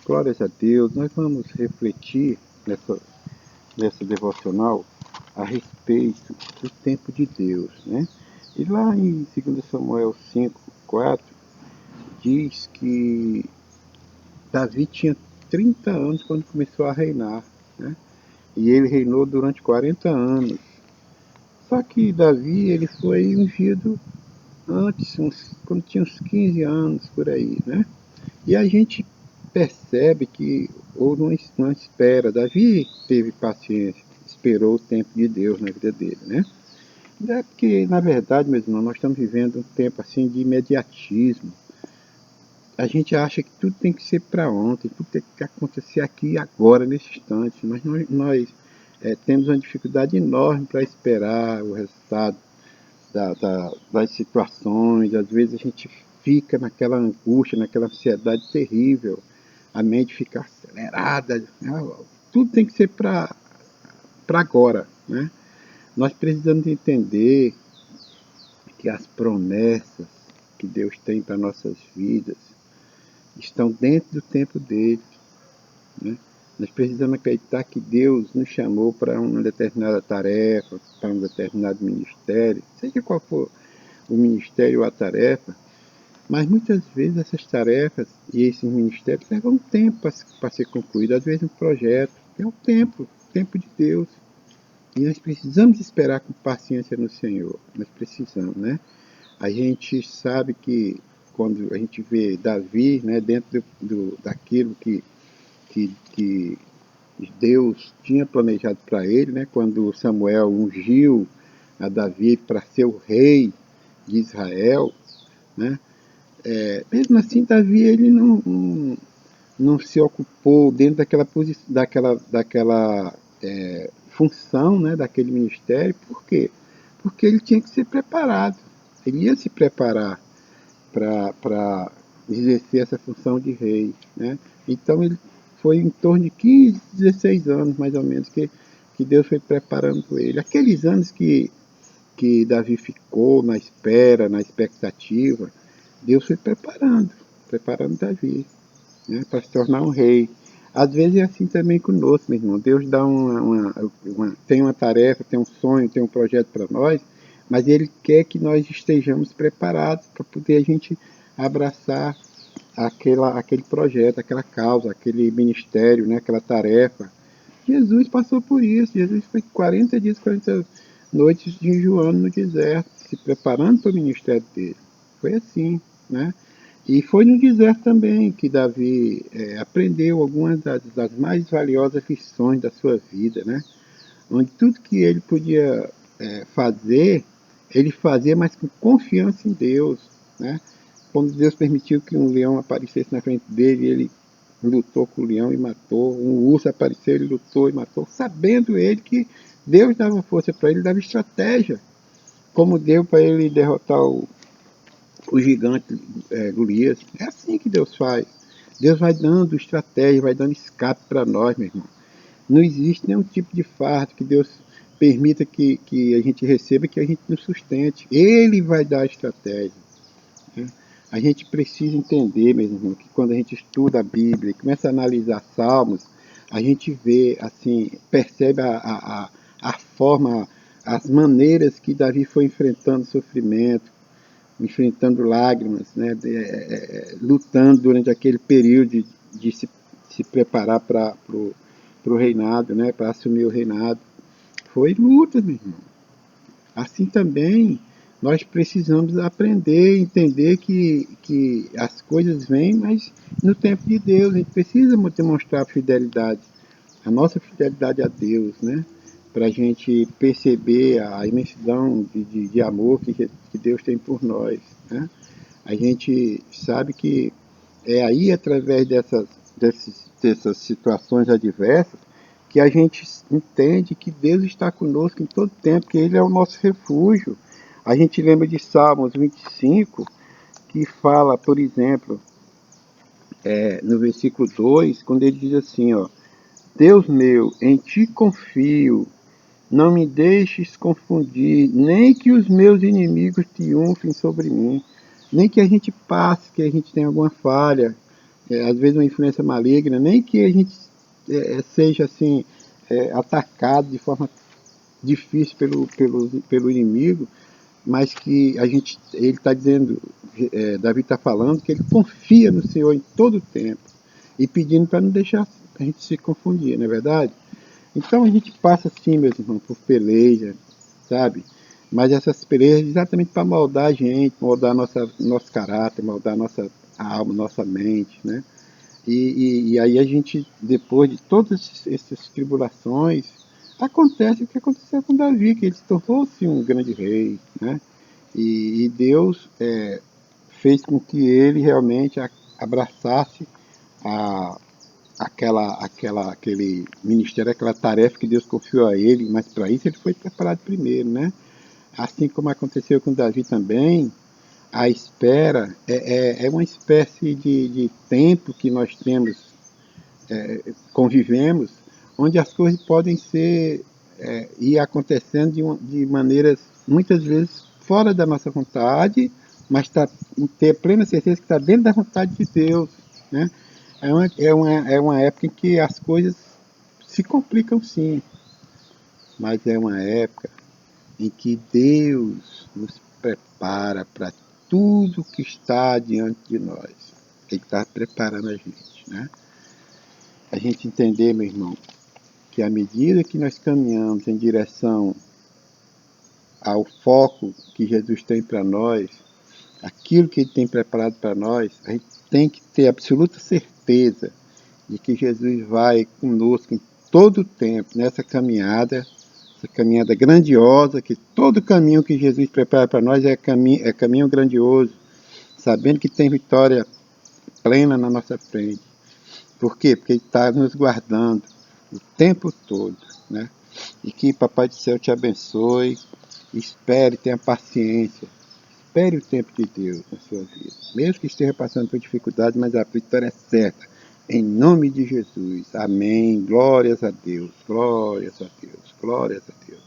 glórias a Deus. Nós vamos refletir nessa devocional a respeito do tempo de Deus, né? E lá em 2 Samuel 5:4 diz que Davi tinha 30 anos quando começou a reinar, né? E ele reinou durante 40 anos. Só que Davi, ele foi ungido antes, quando tinha uns 15 anos, por aí, né? E a gente percebe que, ou não espera, Davi teve paciência, esperou o tempo de Deus na vida dele, né? É porque, na verdade, meus irmãos, nós estamos vivendo um tempo assim de imediatismo. A gente acha que tudo tem que ser para ontem, tudo tem que acontecer aqui e agora, nesse instante. Mas nós temos uma dificuldade enorme para esperar o resultado das situações. Às vezes a gente fica naquela angústia, naquela ansiedade terrível, a mente fica acelerada, né? Tudo tem que ser para agora, né? Nós precisamos entender que as promessas que Deus tem para nossas vidas estão dentro do tempo dele, né? Nós precisamos acreditar que Deus nos chamou para uma determinada tarefa, para um determinado ministério, seja qual for o ministério ou a tarefa, mas muitas vezes essas tarefas e esses ministérios levam um tempo para ser concluído. Às vezes um projeto é o tempo de Deus. E nós precisamos esperar com paciência no Senhor. Nós precisamos, né? A gente sabe que quando a gente vê Davi, né, dentro daquilo que Deus tinha planejado para ele, né, quando Samuel ungiu a Davi para ser o rei de Israel, né, mesmo assim Davi ele não se ocupou dentro daquela função, né, daquele ministério. Por quê? Porque ele tinha que ser preparado. Ele ia se preparar para exercer essa função de rei, né? Então ele foi em torno de 15, 16 anos, mais ou menos, que Deus foi preparando ele. Aqueles anos que Davi ficou na espera, na expectativa, Deus foi preparando Davi, né, para se tornar um rei. Às vezes é assim também conosco, meu irmão. Deus dá tem uma tarefa, tem um sonho, tem um projeto para nós, mas Ele quer que nós estejamos preparados para poder a gente abraçar aquele projeto, aquela causa, aquele ministério, né, aquela tarefa. Jesus passou por isso. Jesus foi 40 dias, 40 noites jejuando no deserto, se preparando para o ministério dele. Foi assim, né? E foi no deserto também que Davi aprendeu algumas das mais valiosas lições da sua vida, né? Onde tudo que ele podia fazer, ele fazia, mas com confiança em Deus, né? Quando Deus permitiu que um leão aparecesse na frente dele, ele lutou com o leão e matou. Um urso apareceu, ele lutou e matou, sabendo ele que Deus dava força para ele, dava estratégia, como deu para ele derrotar o gigante Golias. É assim que Deus faz. Deus vai dando estratégia, vai dando escape para nós, meu irmão. Não existe nenhum tipo de fardo que Deus permita que a gente receba, que a gente não sustente. Ele vai dar a estratégia, né? A gente precisa entender, meu irmão, que quando a gente estuda a Bíblia e começa a analisar Salmos, a gente vê, assim, percebe a forma, as maneiras que Davi foi enfrentando sofrimento, enfrentando lágrimas, né, lutando durante aquele período de se preparar para o reinado, né, para assumir o reinado. Foi luta, meu irmão. Assim também nós precisamos aprender, entender que as coisas vêm, mas no tempo de Deus. A gente precisa demonstrar fidelidade, a nossa fidelidade a Deus, né? Para a gente perceber a imensidão de amor que Deus tem por nós, né? A gente sabe que é aí, através dessas situações adversas, que a gente entende que Deus está conosco em todo tempo, que Ele é o nosso refúgio. A gente lembra de Salmos 25, que fala, por exemplo, no versículo 2, quando ele diz assim, ó: Deus meu, em ti confio, não me deixes confundir, nem que os meus inimigos triunfem sobre mim, nem que a gente passe, que a gente tenha alguma falha, às vezes uma influência maligna, nem que a gente seja assim, atacado de forma difícil pelo inimigo, mas que ele está dizendo, Davi está falando que ele confia no Senhor em todo o tempo e pedindo para não deixar a gente se confundir, não é verdade? Então a gente passa assim, meus irmãos, por peleja, sabe? Mas essas pelejas exatamente para moldar a gente, moldar nosso caráter, moldar nossa alma, nossa mente, né? E aí a gente, depois de todas essas tribulações, acontece o que aconteceu com Davi, que ele se tornou-se um grande rei, né? E Deus fez com que ele realmente abraçasse a, aquele ministério, aquela tarefa que Deus confiou a ele, mas para isso ele foi preparado primeiro, né? Assim como aconteceu com Davi também, a espera é uma espécie de tempo que nós temos, convivemos, onde as coisas podem ser ir acontecendo de maneiras muitas vezes fora da nossa vontade, mas ter plena certeza que está dentro da vontade de Deus, né? É uma época em que as coisas se complicam sim, mas é uma época em que Deus nos prepara para tudo que está diante de nós. Ele está preparando a gente, né? A gente entender, meu irmão, que à medida que nós caminhamos em direção ao foco que Jesus tem para nós, aquilo que Ele tem preparado para nós, a gente tem que ter absoluta certeza de que Jesus vai conosco em todo o tempo, nessa caminhada, essa caminhada grandiosa, que todo caminho que Jesus prepara para nós é caminho grandioso, sabendo que tem vitória plena na nossa frente. Por quê? Porque Ele está nos guardando o tempo todo, né? E que Papai do Céu te abençoe, espere, tenha paciência, espere o tempo de Deus na sua vida. Mesmo que esteja passando por dificuldade, mas a vitória é certa. Em nome de Jesus. Amém. Glórias a Deus. Glórias a Deus. Glórias a Deus.